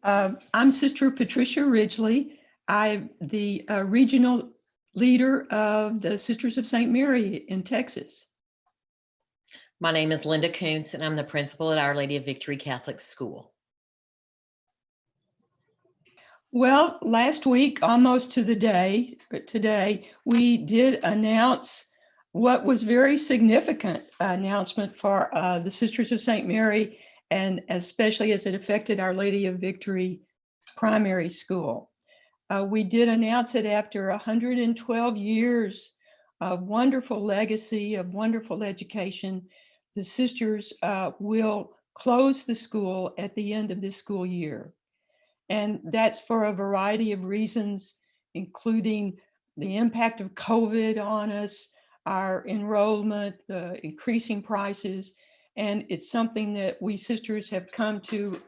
I'm Sister Patricia Ridgely. I'm the regional leader of the Sisters of St. Mary in Texas. My name is Linda Kuntz, and I'm the principal at Our Lady of Victory Catholic School. Well, last week, almost to the day, but today, we did announce what was very significant announcement for the Sisters of St. Mary, and especially as it affected Our Lady of Victory Primary School. We did announce it after 112 years of wonderful legacy, of wonderful education. The sisters will close the school at the end of this school year. And that's for a variety of reasons, including the impact of COVID on us, our enrollment, the increasing prices. And it's something that we sisters have come to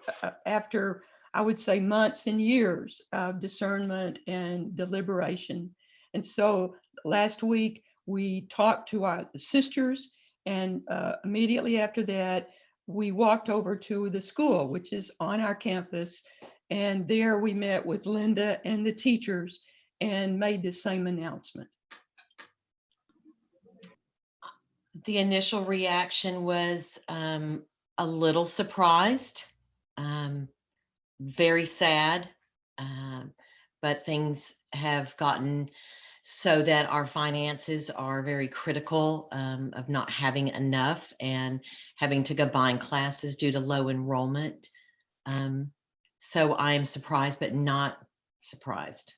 after, I would say, months and years of discernment and deliberation. And so last week, we talked to our sisters, and immediately after that, we walked over to the school, which is on our campus. And there we met with Linda and the teachers and made the same announcement. The initial reaction was a little surprised, very sad, but things have gotten so that our finances are very critical of not having enough and having to combine classes due to low enrollment. So I am surprised, but not surprised,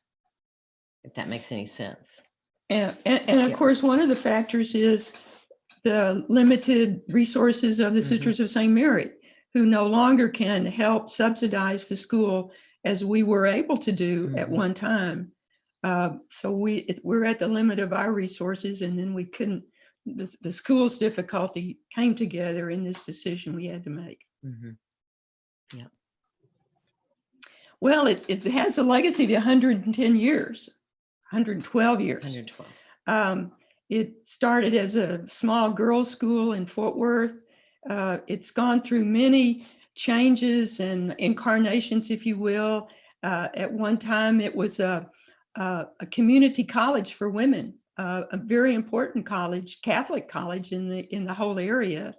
if that makes any sense. And of course, one of the factors is the limited resources of the Sisters of St. Mary, who no longer can help subsidize the school as we were able to do at one time. So we're at the limit of our resources, and then we couldn't, the school's difficulty came together in this decision we had to make. Yeah. Well, it has a legacy of 110 years, 112 years. 112. It started as a small girls' school in Fort Worth. It's gone through many changes and incarnations, if you will. At one time, it was a community college for women, a very important college, Catholic college in the whole area.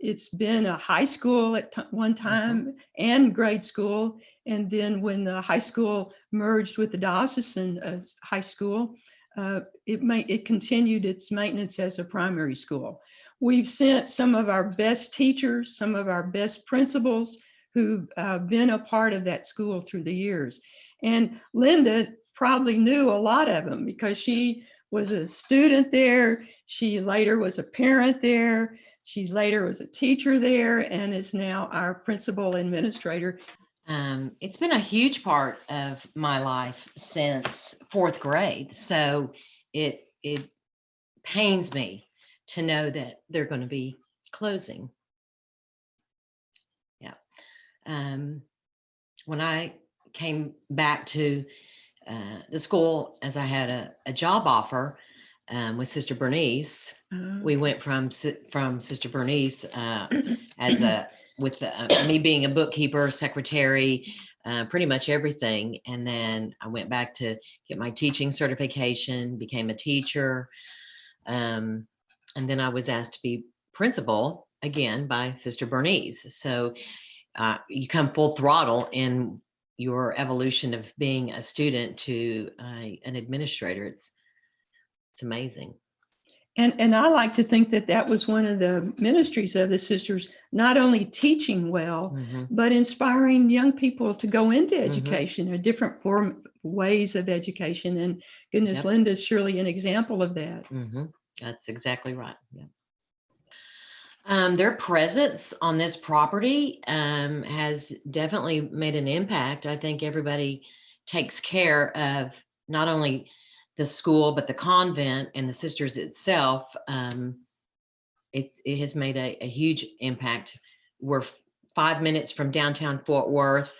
It's been a high school at one time and grade school. And then when the high school merged with the diocesan high school, it continued its maintenance as a primary school. We've sent some of our best teachers, some of our best principals who've been a part of that school through the years. And Linda probably knew a lot of them because she was a student there. She later was a parent there. She later was a teacher there and is now our principal administrator. It's been a huge part of my life since fourth grade. So it pains me to know that they're going to be closing. Yeah. When I came back to the school, as I had a job offer with Sister Bernice, we went from Sister Bernice with me being a bookkeeper, secretary, pretty much everything. And then I went back to get my teaching certification, became a teacher. And then I was asked to be principal again by Sister Bernice. So you come full throttle in your evolution of being a student to an administrator. It's amazing. And I like to think that was one of the ministries of the sisters, not only teaching well, but inspiring young people to go into education or different ways of education. And goodness, Linda's surely an example of that. That's exactly right. Yeah. Their presence on this property has definitely made an impact. I think everybody takes care of not only the school, but the convent and the sisters itself. It has made a huge impact. We're 5 minutes from downtown Fort Worth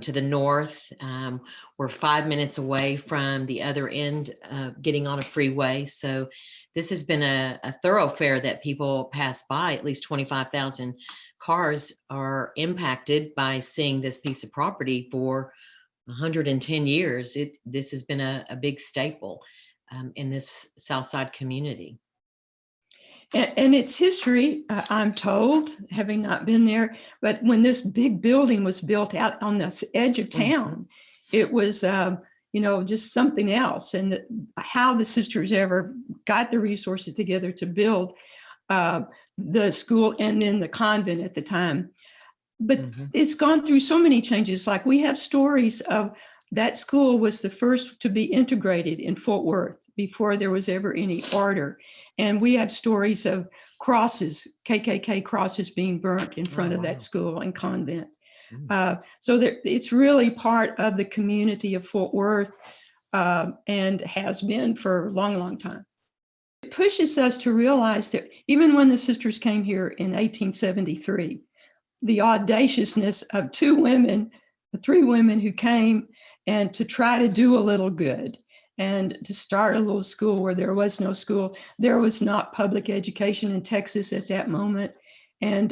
to the north. We're 5 minutes away from the other end, getting on a freeway. So this has been a thoroughfare that people pass by. At least 25,000 cars are impacted by seeing this piece of property for 110 years. This has been a big staple in this South Side community. And its history, I'm told, having not been there, but when this big building was built out on the edge of town, it was, just something else. And how the sisters ever got the resources together to build the school and then the convent at the time. But it's gone through so many changes. Like, we have stories of that school was the first to be integrated in Fort Worth before there was ever any order. And we have stories of crosses, KKK crosses being burnt in front of that school and convent. So it's really part of the community of Fort Worth, and has been for a long, long time. It pushes us to realize that even when the sisters came here in 1873, the audaciousness of three women who came and to try to do a little good and to start a little school where there was no school. There was not public education in Texas at that moment. And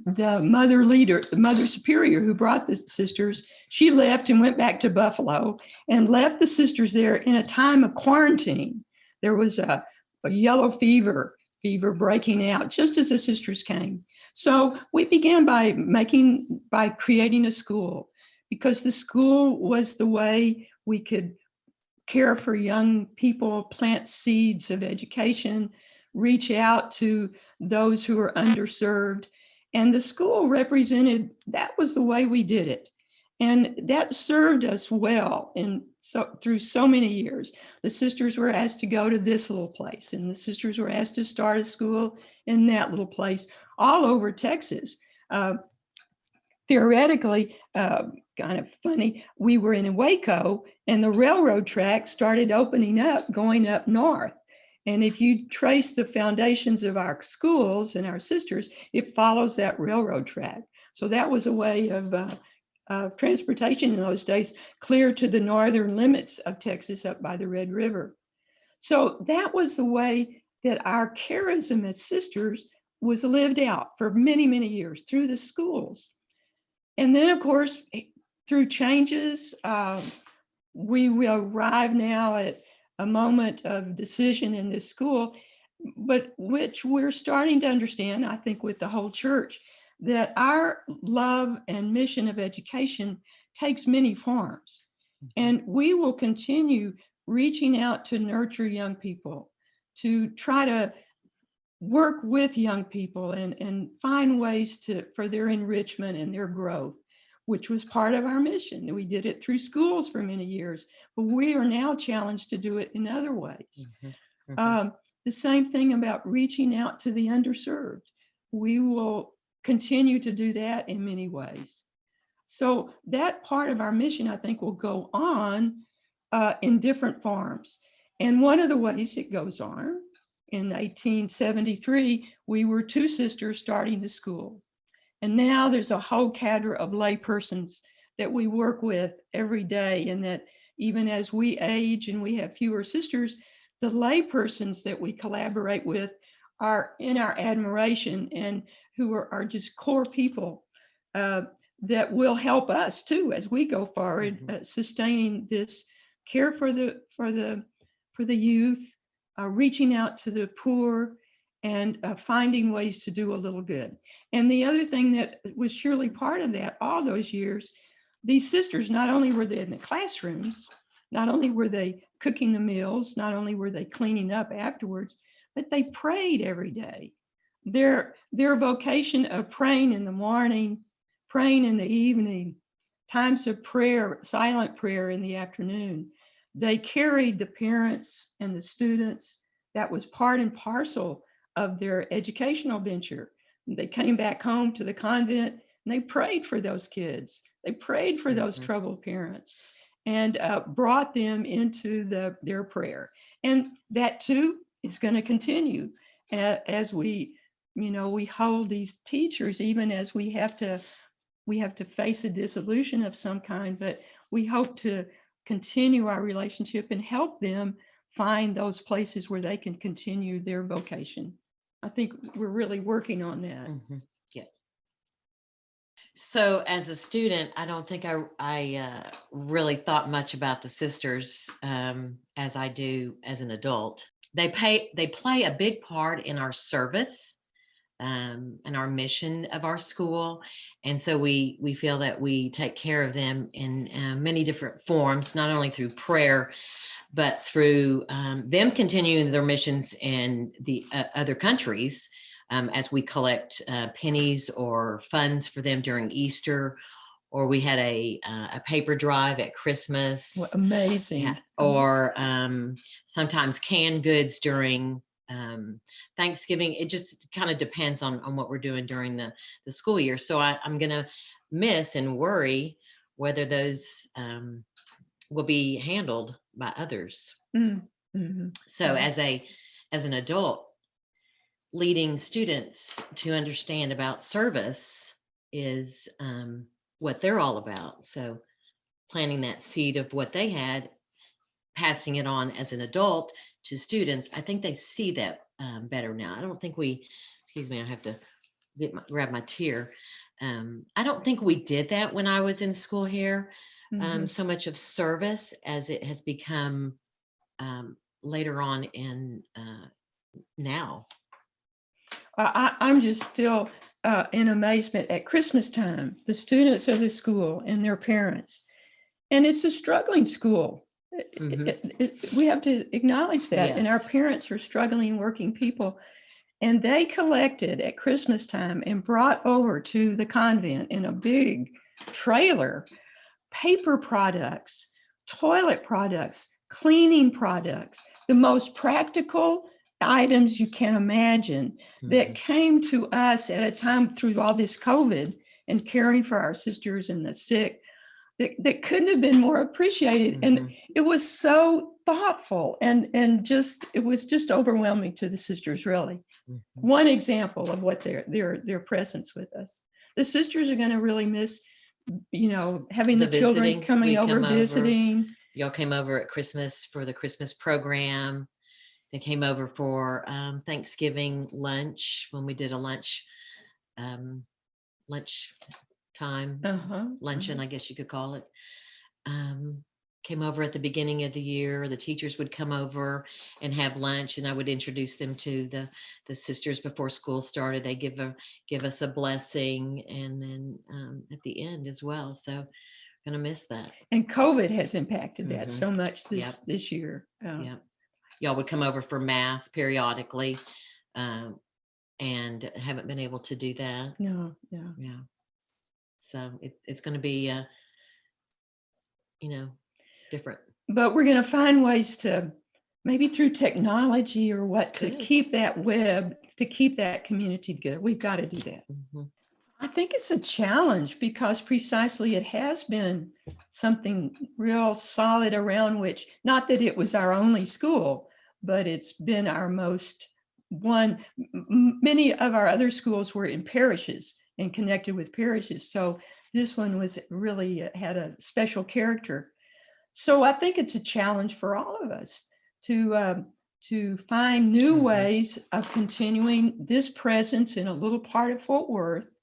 the mother superior who brought the sisters, she left and went back to Buffalo and left the sisters there in a time of quarantine. There was a yellow fever breaking out just as the sisters came. So we began by creating a school, because the school was the way we could care for young people, plant seeds of education, reach out to those who are underserved. And the school that was the way we did it. And that served us well through so many years. The sisters were asked to go to this little place, and the sisters were asked to start a school in that little place all over Texas. Theoretically, kind of funny, we were in Waco and the railroad track started opening up, going up north. And if you trace the foundations of our schools and our sisters, it follows that railroad track. So that was a way of transportation in those days, clear to the northern limits of Texas up by the Red River. So that was the way that our charism as sisters was lived out for many, many years through the schools. And then, of course, through changes, we will arrive now at a moment of decision in this school, but which we're starting to understand, I think, with the whole church, that our love and mission of education takes many forms. And we will continue reaching out to nurture young people, to try to work with young people and find ways for their enrichment and their growth, which was part of our mission. We did it through schools for many years, but we are now challenged to do it in other ways. The same thing about reaching out to the underserved. We will continue to do that in many ways. So that part of our mission, I think, will go on in different forms. And one of the ways it goes on, in 1873, we were two sisters starting the school. And now there's a whole cadre of lay persons that we work with every day. And that even as we age and we have fewer sisters, the lay persons that we collaborate with are in our admiration and who are just core people that will help us too as we go forward, sustaining this care for the youth, reaching out to the poor, and finding ways to do a little good. And the other thing that was surely part of that all those years, these sisters, not only were they in the classrooms, not only were they cooking the meals, not only were they cleaning up afterwards, but they prayed every day. Their vocation of praying in the morning, praying in the evening, times of prayer, silent prayer in the afternoon. They carried the parents and the students. That was part and parcel of their educational venture. They came back home to the convent and they prayed for those kids. They prayed for those troubled parents and brought them into their prayer. And that too is going to continue as we hold these teachers, even as we have to face a dissolution of some kind, but we hope to continue our relationship and help them find those places where they can continue their vocation. I think we're really working on that. Yeah. So as a student, I don't think I really thought much about the sisters as I do as an adult. They play a big part in our service and our mission of our school, and so we feel that we take care of them in many different forms, not only through prayer, but through them continuing their missions in the other countries, as we collect pennies or funds for them during Easter, or we had a paper drive at Christmas. Well, amazing. Yeah. Or sometimes canned goods during Thanksgiving. It just kind of depends on what we're doing during the school year. So I'm going to miss and worry whether those will be handled by others. Mm-hmm. So as an adult, leading students to understand about service is what they're all about. So planting that seed of what they had, passing it on as an adult to students, I think they see that better now. I don't think excuse me, I have to grab my tear. I don't think we did that when I was in school here. So much of service as it has become later on in now. I'm just still in amazement at Christmas time, the students of the school and their parents. And it's a struggling school. We have to acknowledge that. Yes. And our parents are struggling working people. And they collected at Christmas time and brought over to the convent in a big trailer paper products, toilet products, cleaning products, the most practical items you can imagine that came to us at a time through all this COVID and caring for our sisters and the sick that couldn't have been more appreciated. And it was so thoughtful and just, it was just overwhelming to the sisters, really. One example of what their presence with us. The sisters are going to really miss, having the children coming over, visiting. Y'all came over at Christmas for the Christmas program. They came over for Thanksgiving lunch when we did a lunch time, luncheon, I guess you could call it. Came over at the beginning of the year. The teachers would come over and have lunch, and I would introduce them to the sisters before school started. They give us a blessing, and then at the end as well. So gonna miss that. And COVID has impacted that so much this year. Yeah, y'all would come over for mass periodically, and haven't been able to do that. No. Yeah. So it's going to be, different. But we're going to find ways to, maybe through technology or what, to keep that to keep that community together. We've got to do that. I think it's a challenge because precisely it has been something real solid around which, not that it was our only school, but it's been our most one. Many of our other schools were in parishes and connected with parishes. So this one was really had a special character. So I think it's a challenge for all of us to find new ways of continuing this presence in a little part of Fort Worth.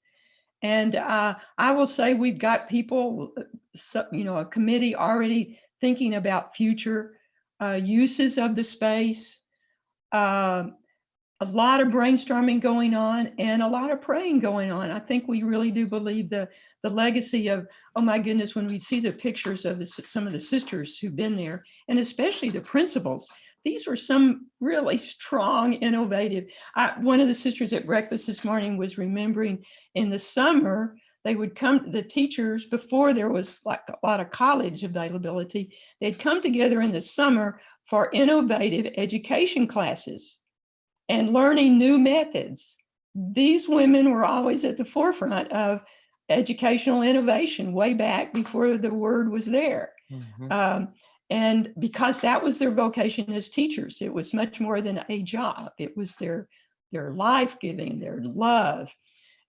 And I will say we've got people, a committee already thinking about future uses of the space. A lot of brainstorming going on and a lot of praying going on. I think we really do believe the legacy of, oh my goodness, when we see the pictures of some of the sisters who've been there, and especially the principals, these were some really strong, innovative. One of the sisters at breakfast this morning was remembering in the summer, they would come, the teachers, before there was like a lot of college availability, they'd come together in the summer for innovative education classes and learning new methods. These women were always at the forefront of educational innovation way back before the word was there. And because that was their vocation as teachers, it was much more than a job. It was their life-giving, their love.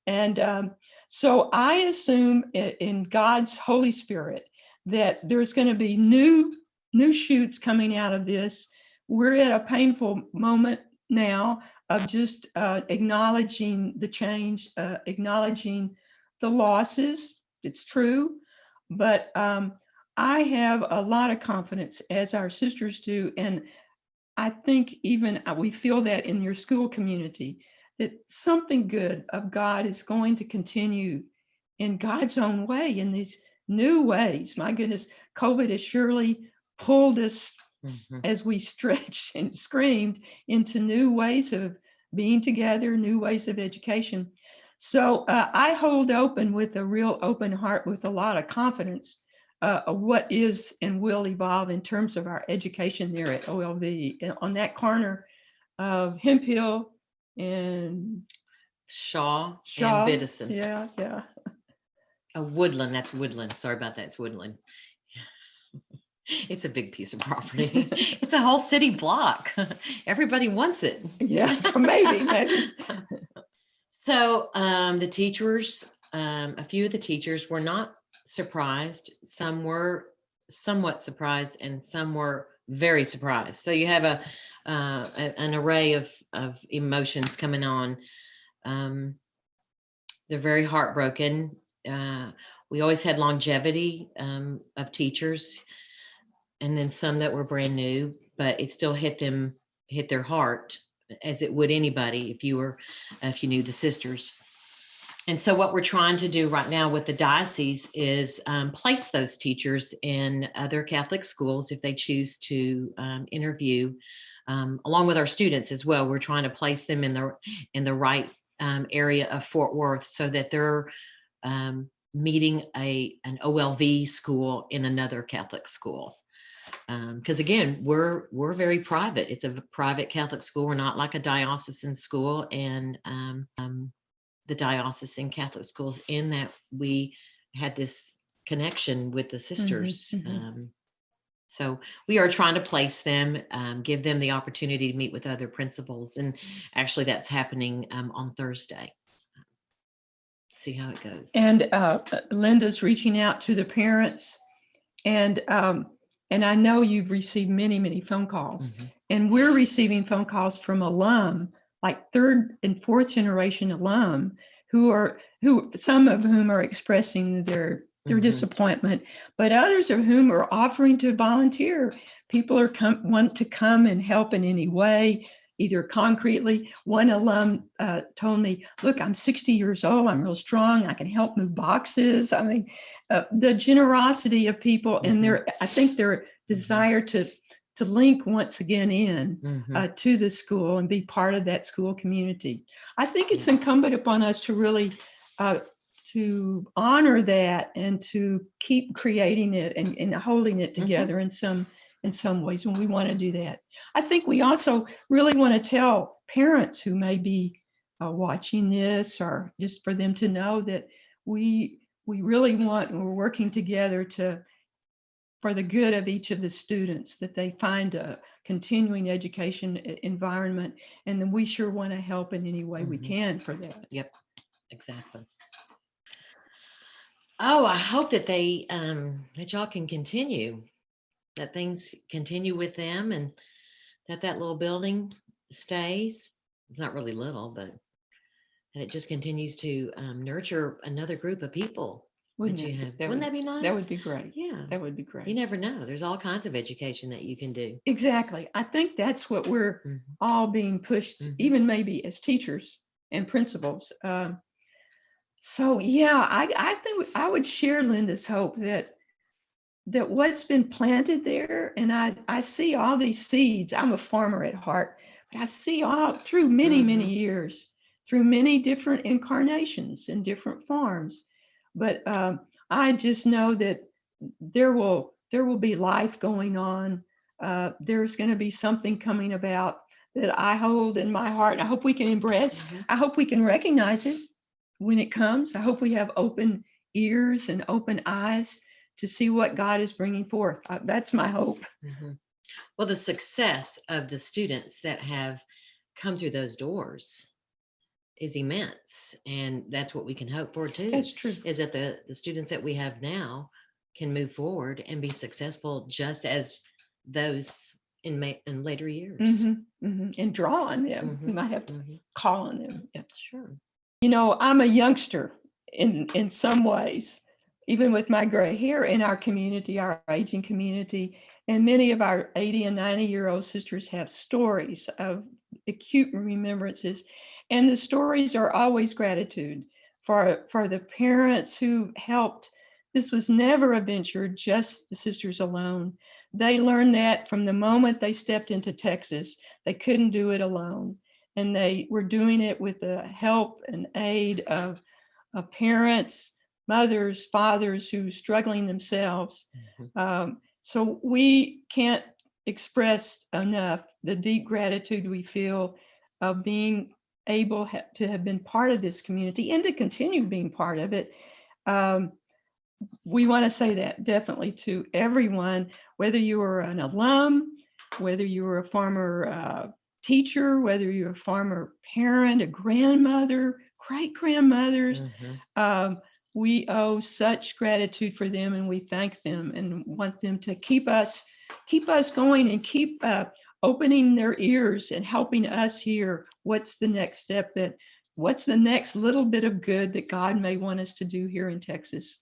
And so I assume in God's Holy Spirit that there's going to be new shoots coming out of this. we're at a painful moment now of just acknowledging the change, acknowledging the losses. It's true, but I have a lot of confidence, as our sisters do, and I think even we feel that in your school community, that something good of God is going to continue in God's own way, in these new ways. My goodness, COVID has surely pulled us as we stretched and screamed into new ways of being together, new ways of education. So I hold open with a real open heart, with a lot of confidence, what is and will evolve in terms of our education there at OLV, on that corner of Hemphill and Shaw Shaw. and Biddison. Yeah. Woodland. That's Woodland. Sorry about that. It's Woodland. It's a big piece of property. It's a whole city block. Everybody wants it. Yeah, maybe. So the teachers, a few of the teachers were not surprised. Some were somewhat surprised, and some were very surprised. So you have an array of emotions coming on. They're very heartbroken. We always had longevity of teachers, and then some that were brand new, but it still hit their heart, as it would anybody if you knew the sisters. And so what we're trying to do right now with the diocese is place those teachers in other Catholic schools if they choose to interview, along with our students as well. We're trying to place them in the right area of Fort Worth, so that they're meeting an OLV school in another Catholic school. Because again, we're very private. It's a private Catholic school. We're not like a diocesan school, and the diocesan Catholic schools, in that we had this connection with the sisters. So we are trying to place them, give them the opportunity to meet with other principals, and actually that's happening on Thursday. See how it goes. And Linda's reaching out to the parents, and I know you've received many phone calls, and we're receiving phone calls from alum, like third and fourth generation alum, who some of whom are expressing their disappointment, but others of whom are offering to volunteer. People want to come and help in any way, either concretely. One alum told me, "Look, I'm 60 years old. I'm real strong. I can help move boxes." I mean, the generosity of people, and I think their desire to link once again in to the school and be part of that school community. I think it's incumbent upon us to really to honor that, and to keep creating it and holding it together in some ways when we want to do that. I think we also really want to tell parents who may be watching this, or just for them to know that we really want, and we're working together for the good of each of the students, that they find a continuing education environment, and then we sure want to help in any way we can for that. Yep, exactly. Oh, I hope that that y'all can continue, that things continue with them, and that little building stays. It's not really little, but that it just continues to nurture another group of people. Wouldn't that be nice? That would be great. Yeah, that would be great. You never know. There's all kinds of education that you can do. Exactly. I think that's what we're all being pushed, even maybe as teachers and principals. So yeah, I think I would share Linda's hope that what's been planted there, and I see all these seeds. I'm a farmer at heart, but I see all through many years, through many different incarnations in different forms. But I just know that there will be life going on. There's going to be something coming about that I hold in my heart. I hope we can embrace. I hope we can recognize it when it comes. I hope we have open ears and open eyes to see what God is bringing forth. That's my hope. Well, the success of the students that have come through those doors is immense, and that's what we can hope for too. That's true. Is that the students that we have now can move forward and be successful, just as those in later years. And draw on them. You Mhm, might have to mhm. call on them. Yeah. Sure. You know, I'm a youngster in some ways, even with my gray hair in our community, our aging community. And many of our 80 and 90-year-old sisters have stories of acute remembrances. And the stories are always gratitude for the parents who helped. This was never a venture, just the sisters alone. They learned that from the moment they stepped into Texas. They couldn't do it alone, and they were doing it with the help and aid of parents, mothers, fathers who were struggling themselves. So we can't express enough the deep gratitude we feel of being able to have been part of this community and to continue being part of it. Um, we want to say that definitely to everyone, whether you were an alum, whether you were a former teacher, whether you're a former parent, a grandmother, great grandmothers. We owe such gratitude for them, and we thank them and want them to keep us going and keep opening their ears and helping us hear what's the next step, what's the next little bit of good that God may want us to do here in Texas.